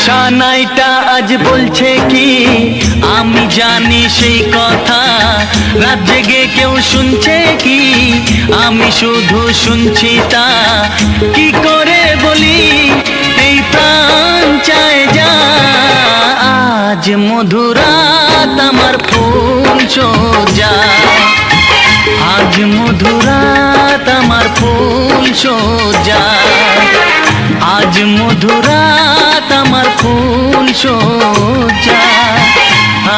সানাইটা আজ বলছে কি আমি জানি সেই কথা, রাত জেগে কেউ শুনছে কি আমি শুধু শুনছি তা। কি করে বলি এই প্রাণ চায় যা, আজ মধুরাত আমার ফুল সোজা, আজ মধুরাত আমার ফুল সোজা, আজ মধুরাত আমার ফুল সোজা,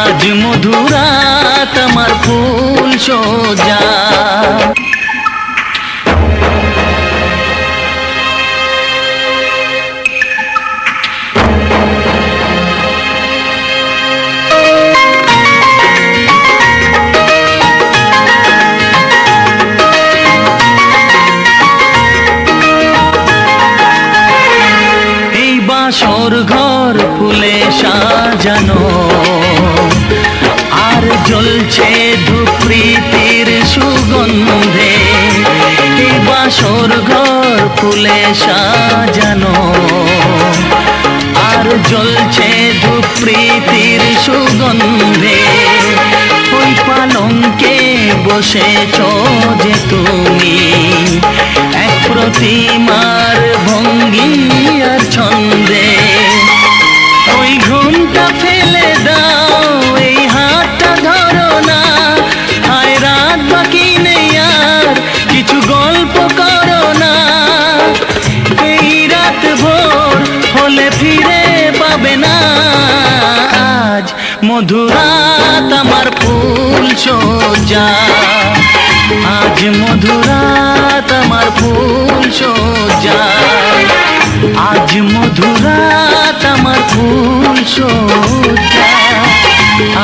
আজ মধুরাত আমার ফুল সোজা। বাসর ঘর ফুলে সাজানো আর জ্বলছে ধূপ প্রীতির সুগন্ধে, এই বাসর ঘর ফুলে সাজানো আর জ্বলছে ধূপ প্রীতির সুগন্ধে। ওই পালঙ্কে বসেছ যে তুমি এক প্রতিমার ভঙ্গি আর ছন্দে, ওই ঘুমটা ফেলে দাও এই হাতটা ধরো না, হায় রাত বাকি নেই আর কিছু গল্প করো না, এই রাত ভোর হলে ফিরে পাবে না। আজ মধুরাত আমার ফুল সোজা, আজ মধুরাত আমার ফুল সোজা, আজ মধুরাত আমার ফুল সোজা,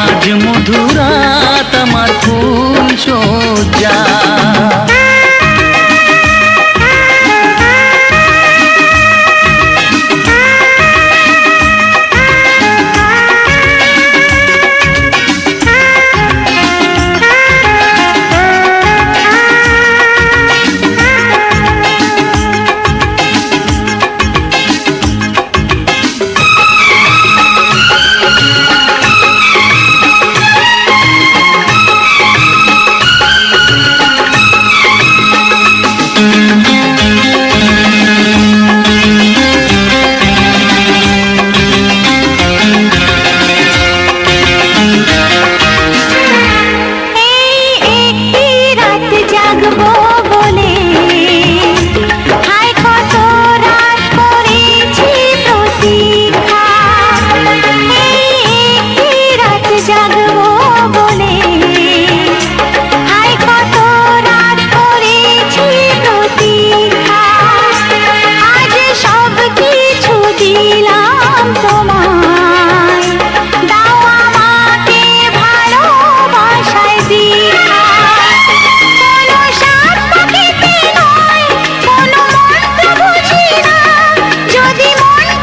আজ মধুরাত আমার ফুল সোজা।